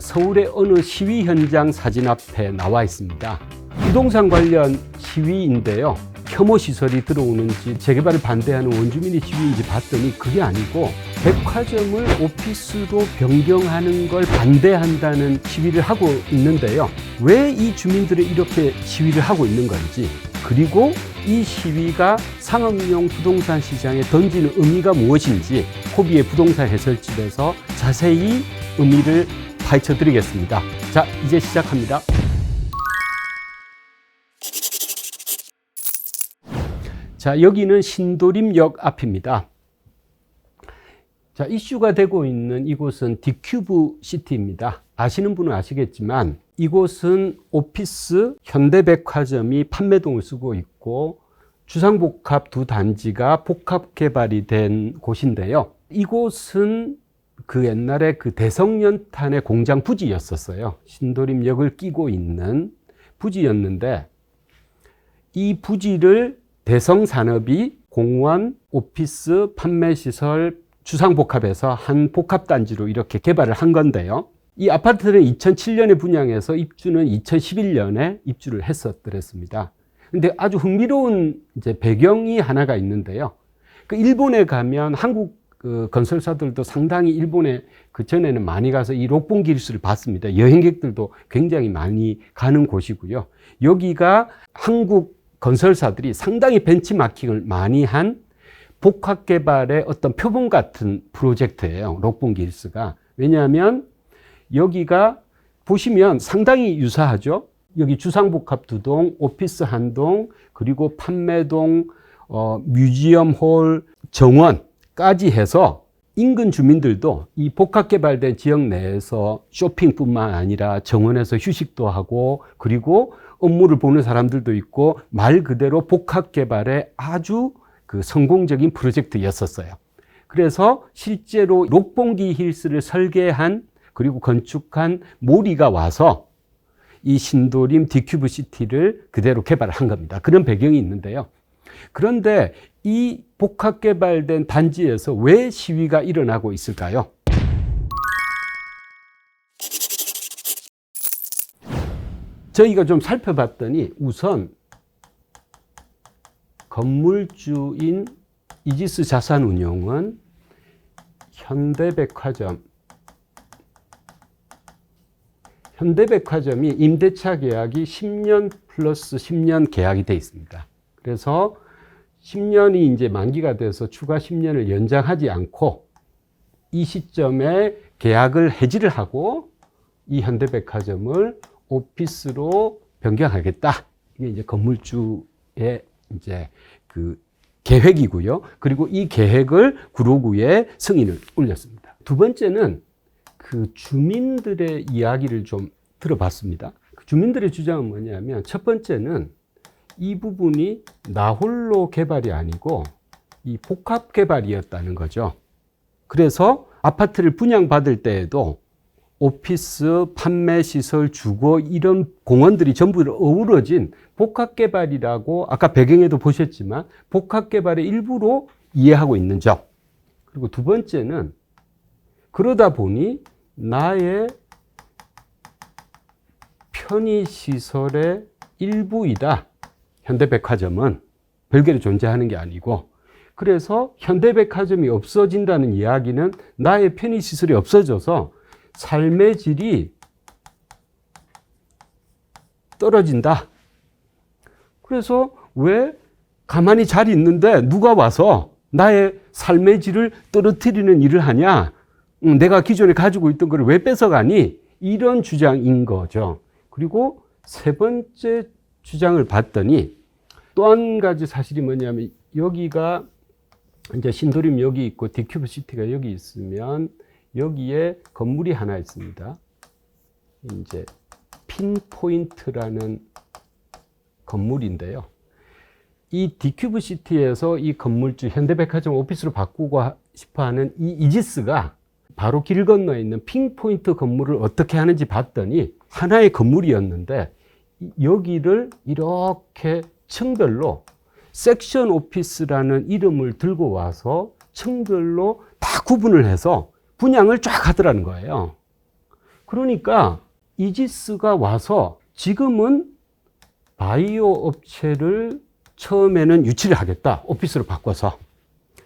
서울의 어느 시위 현장 사진 앞에 나와 있습니다. 부동산 관련 시위인데요. 혐오 시설이 들어오는지 재개발을 반대하는 원주민의 시위인지 봤더니 그게 아니고 백화점을 오피스로 변경하는 걸 반대한다는 시위를 하고 있는데요. 왜 이 주민들이 이렇게 시위를 하고 있는 건지, 그리고 이 시위가 상업용 부동산 시장에 던지는 의미가 무엇인지 코비의 부동산 해설집에서 자세히 의미를 파헤쳐 드리겠습니다. 자, 이제 시작합니다. 자, 여기는 신도림역 앞입니다. 자, 이슈가 되고 있는 이곳은 디큐브 시티입니다. 아시는 분은 아시겠지만 이곳은 오피스, 현대백화점이 판매동을 쓰고 있고 주상복합 두 단지가 복합 개발이 된 곳인데요. 이곳은 그 옛날에 그 대성연탄의 공장 부지였었어요. 신도림역을 끼고 있는 부지였는데 이 부지를 대성산업이 공원, 오피스, 판매시설, 주상복합에서 한 복합단지로 이렇게 개발을 한 건데요. 이 아파트는 2007년에 분양해서 입주는 2011년에 입주를 했었더랬습니다. 근데 아주 흥미로운 이제 배경이 하나가 있는데요. 그 일본에 가면 한국 건설사들도 상당히 일본에 그 전에는 많이 가서 이 록봉기일수를 봤습니다. 여행객들도 굉장히 많이 가는 곳이고요. 여기가 한국 건설사들이 상당히 벤치마킹을 많이 한 복합개발의 어떤 표본 같은 프로젝트예요. 록봉기일스가. 왜냐하면 여기가 보시면 상당히 유사하죠. 여기 주상복합 2동, 오피스 1동, 그리고 판매동, 뮤지엄홀, 정원까지 해서 인근 주민들도 이 복합개발된 지역 내에서 쇼핑뿐만 아니라 정원에서 휴식도 하고, 그리고 업무를 보는 사람들도 있고, 말 그대로 복합개발의 아주 그 성공적인 프로젝트였었어요. 그래서 실제로 록봉기 힐스를 설계한 그리고 건축한 모리가 와서 이 신도림 디큐브 시티를 그대로 개발한 겁니다. 그런 배경이 있는데요. 그런데 이 복합 개발된 단지에서 왜 시위가 일어나고 있을까요? 저희가 좀 살펴봤더니 우선 건물주인 이지스 자산운용은 현대백화점이 임대차 계약이 10년 플러스 10년 계약이 되어 있습니다. 그래서 10년이 이제 만기가 돼서 추가 10년을 연장하지 않고 이 시점에 계약을 해지를 하고 이 현대백화점을 오피스로 변경하겠다. 이게 이제 건물주의 이제 그 계획이고요. 그리고 이 계획을 구로구에 승인을 올렸습니다. 두 번째는 그 주민들의 이야기를 좀 들어봤습니다. 그 주민들의 주장은 뭐냐면, 첫 번째는 이 부분이 나홀로 개발이 아니고 이 복합 개발이었다는 거죠. 그래서 아파트를 분양받을 때에도 오피스, 판매시설, 주거 이런 공원들이 전부 어우러진 복합개발이라고 아까 배경에도 보셨지만 복합개발의 일부로 이해하고 있는 점. 그리고 두 번째는 그러다 보니 나의 편의시설의 일부이다. 현대백화점은 별개로 존재하는 게 아니고, 그래서 현대백화점이 없어진다는 이야기는 나의 편의시설이 없어져서 삶의 질이 떨어진다. 그래서 왜 가만히 잘 있는데 누가 와서 나의 삶의 질을 떨어뜨리는 일을 하냐? 내가 기존에 가지고 있던 걸 왜 뺏어가니? 이런 주장인 거죠. 그리고 세 번째 주장을 봤더니 또 한 가지 사실이 뭐냐면, 여기가 이제 신도림역이 있고 디큐브 시티가 여기 있으면 여기에 건물이 하나 있습니다. 이제 핀포인트라는 건물인데요. 이 디큐브 시티에서 이 건물주 현대백화점 오피스로 바꾸고 싶어 하는 이 이지스가 바로 길 건너에 있는 핀포인트 건물을 어떻게 하는지 봤더니 하나의 건물이었는데 여기를 이렇게 층별로 섹션 오피스라는 이름을 들고 와서 층별로 다 구분을 해서 분양을 쫙 하더라는 거예요. 그러니까 이지스가 와서 지금은 바이오 업체를 처음에는 유치를 하겠다. 오피스로 바꿔서.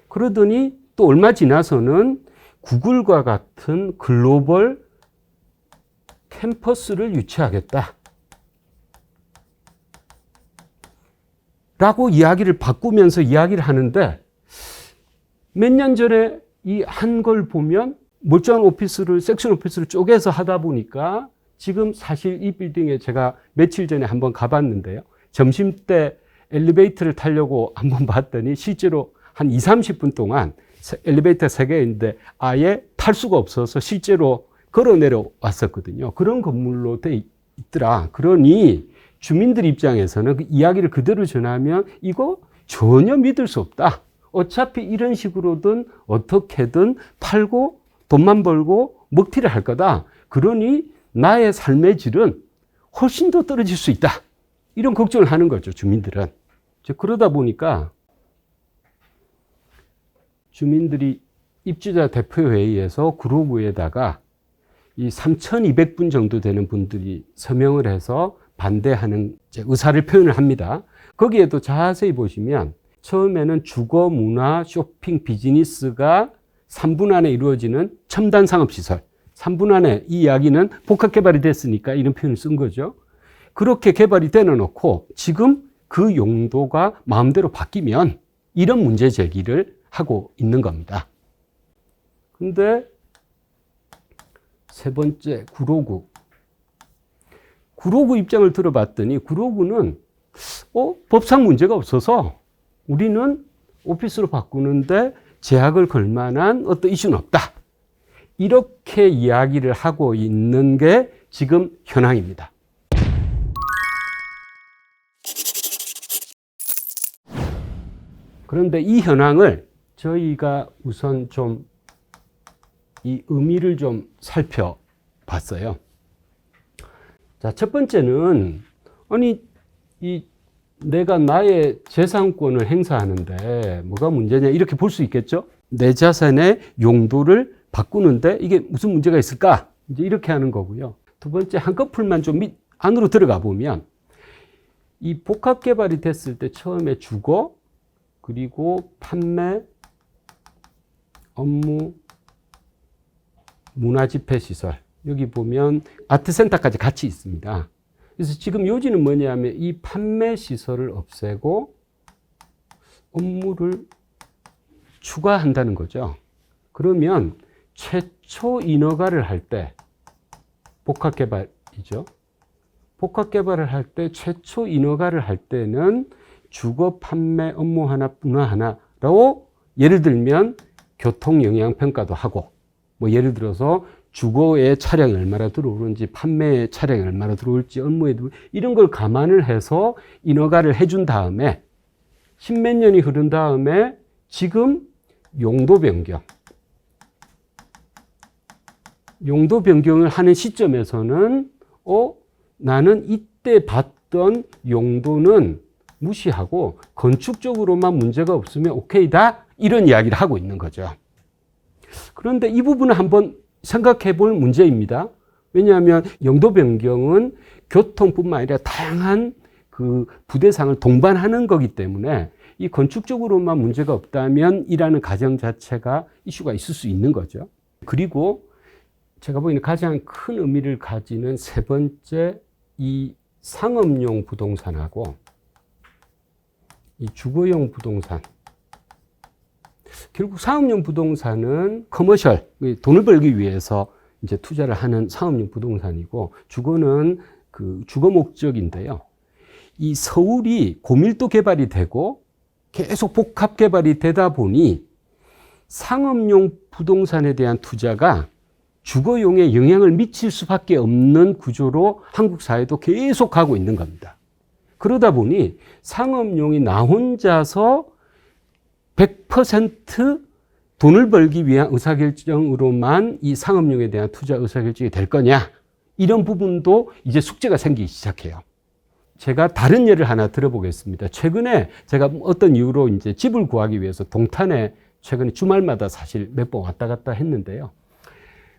그러더니 또 얼마 지나서는 구글과 같은 글로벌 캠퍼스를 유치하겠다. 라고 이야기를 바꾸면서 이야기를 하는데 몇 년 전에 이 한 걸 보면 멀쩡한 오피스를, 섹션 오피스를 쪼개서 하다 보니까 지금 사실 이 빌딩에 제가 며칠 전에 한번 가봤는데요. 점심 때 엘리베이터를 타려고 한번 봤더니 실제로 한 20, 30분 동안 엘리베이터 3개 있는데 아예 탈 수가 없어서 실제로 걸어 내려왔었거든요. 그런 건물로 돼 있더라. 그러니 주민들 입장에서는 그 이야기를 그대로 전하면 이거 전혀 믿을 수 없다. 어차피 이런 식으로든 어떻게든 팔고 돈만 벌고 먹튀를 할 거다. 그러니 나의 삶의 질은 훨씬 더 떨어질 수 있다. 이런 걱정을 하는 거죠, 주민들은. 그러다 보니까 주민들이 입주자 대표회의에서 그룹에다가 이 3,200분 정도 되는 분들이 서명을 해서 반대하는 의사를 표현을 합니다. 거기에도 자세히 보시면 처음에는 주거, 문화, 쇼핑, 비즈니스가 3분 안에 이루어지는 첨단 상업시설. 3분 안에 이 이야기는 복합 개발이 됐으니까 이런 표현을 쓴 거죠. 그렇게 개발이 되어놓고 지금 그 용도가 마음대로 바뀌면 이런 문제 제기를 하고 있는 겁니다. 근데 세 번째, 구로구. 구로구 입장을 들어봤더니 구로구는 법상 문제가 없어서 우리는 오피스로 바꾸는데 제약을 걸 만한 어떤 이슈는 없다. 이렇게 이야기를 하고 있는 게 지금 현황입니다. 그런데 이 현황을 저희가 우선 좀 이 의미를 좀 살펴봤어요. 자, 첫 번째는 아니 내가 나의 재산권을 행사하는데 뭐가 문제냐 이렇게 볼 수 있겠죠. 내 자산의 용도를 바꾸는데 이게 무슨 문제가 있을까? 이제 이렇게 하는 거고요. 두 번째, 한꺼풀만 좀 안으로 들어가 보면 이 복합 개발이 됐을 때 처음에 주거, 그리고 판매, 업무, 문화집회시설, 여기 보면 아트센터까지 같이 있습니다. 그래서 지금 요지는 뭐냐면 이 판매 시설을 없애고 업무를 추가한다는 거죠. 그러면 최초 인허가를 할 때 복합개발이죠. 복합개발을 할 때 최초 인허가를 할 때는 주거, 판매, 업무 하나, 문화 하나라고 예를 들면 교통영향평가도 하고 뭐 예를 들어서 주거에 차량이 얼마나 들어오는지, 판매에 차량이 얼마나 들어올지, 업무에 이런 걸 감안을 해서 인허가를 해준 다음에 십몇 년이 흐른 다음에 지금 용도 변경을 하는 시점에서는 나는 이때 봤던 용도는 무시하고 건축적으로만 문제가 없으면 오케이다 이런 이야기를 하고 있는 거죠. 그런데 이 부분은 한번 생각해 볼 문제입니다. 왜냐하면 용도 변경은 교통뿐만 아니라 다양한 그 부대상을 동반하는 거기 때문에 이 건축적으로만 문제가 없다면 이라는 가정 자체가 이슈가 있을 수 있는 거죠. 그리고 제가 보기에는 가장 큰 의미를 가지는 세 번째, 이 상업용 부동산하고 이 주거용 부동산. 결국 상업용 부동산은 커머셜, 돈을 벌기 위해서 이제 투자를 하는 상업용 부동산이고, 주거는 그 주거 목적인데요. 이 서울이 고밀도 개발이 되고 계속 복합 개발이 되다 보니 상업용 부동산에 대한 투자가 주거용에 영향을 미칠 수밖에 없는 구조로 한국 사회도 계속 가고 있는 겁니다. 그러다 보니 상업용이 나 혼자서 100% 돈을 벌기 위한 의사결정으로만 이 상업용에 대한 투자 의사결정이 될 거냐, 이런 부분도 이제 숙제가 생기기 시작해요. 제가 다른 예를 하나 들어보겠습니다. 최근에 제가 어떤 이유로 이제 집을 구하기 위해서 동탄에 최근에 주말마다 사실 몇 번 왔다 갔다 했는데요.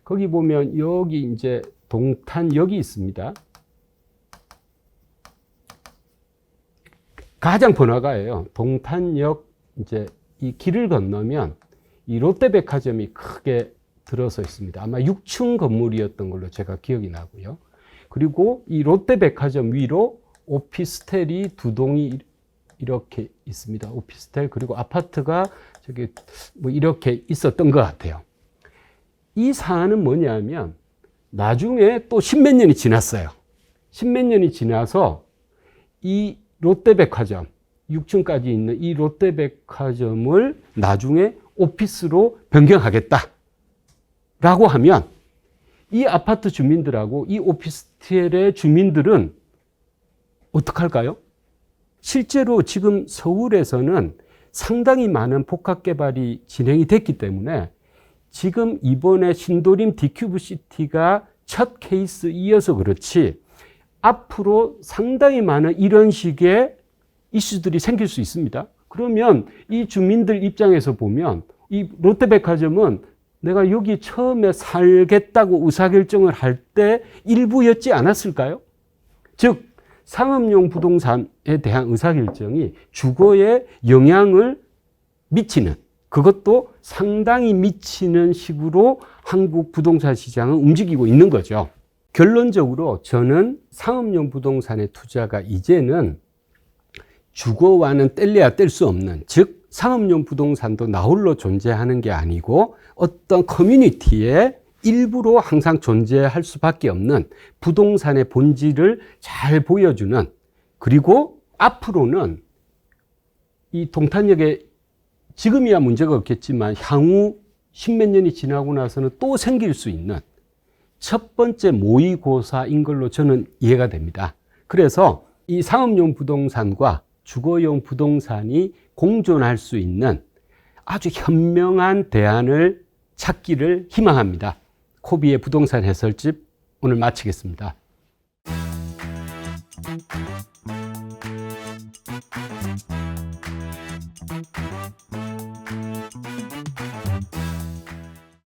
거기 보면 여기 이제 동탄역이 있습니다. 가장 번화가예요. 동탄역 이제 이 길을 건너면 이 롯데백화점이 크게 들어서 있습니다. 아마 6층 건물이었던 걸로 제가 기억이 나고요. 그리고 이 롯데백화점 위로 오피스텔이 두 동이 이렇게 있습니다. 오피스텔 그리고 아파트가 저기 뭐 이렇게 있었던 것 같아요. 이 사안은 뭐냐면 나중에 또 십몇 년이 지났어요. 십몇 년이 지나서 이 롯데백화점 6층까지 있는 이 롯데백화점을 나중에 오피스로 변경하겠다라고 하면 이 아파트 주민들하고 이 오피스텔의 주민들은 어떡할까요? 실제로 지금 서울에서는 상당히 많은 복합 개발이 진행이 됐기 때문에 지금 이번에 신도림 디큐브시티가 첫 케이스이어서 그렇지 앞으로 상당히 많은 이런 식의 이슈들이 생길 수 있습니다. 그러면 이 주민들 입장에서 보면 이 롯데백화점은 내가 여기 처음에 살겠다고 의사결정을 할 때 일부였지 않았을까요? 즉 상업용 부동산에 대한 의사결정이 주거에 영향을 미치는, 그것도 상당히 미치는 식으로 한국 부동산 시장은 움직이고 있는 거죠. 결론적으로 저는 상업용 부동산의 투자가 이제는 주거와는 뗄래야 뗄 수 없는, 즉 상업용 부동산도 나홀로 존재하는 게 아니고 어떤 커뮤니티의 일부로 항상 존재할 수밖에 없는 부동산의 본질을 잘 보여주는, 그리고 앞으로는 이 동탄역에 지금이야 문제가 없겠지만 향후 십몇 년이 지나고 나서는 또 생길 수 있는 첫 번째 모의고사인 걸로 저는 이해가 됩니다. 그래서 이 상업용 부동산과 주거용 부동산이 공존할 수 있는 아주 현명한 대안을 찾기를 희망합니다. 코비의 부동산 해설집 오늘 마치겠습니다.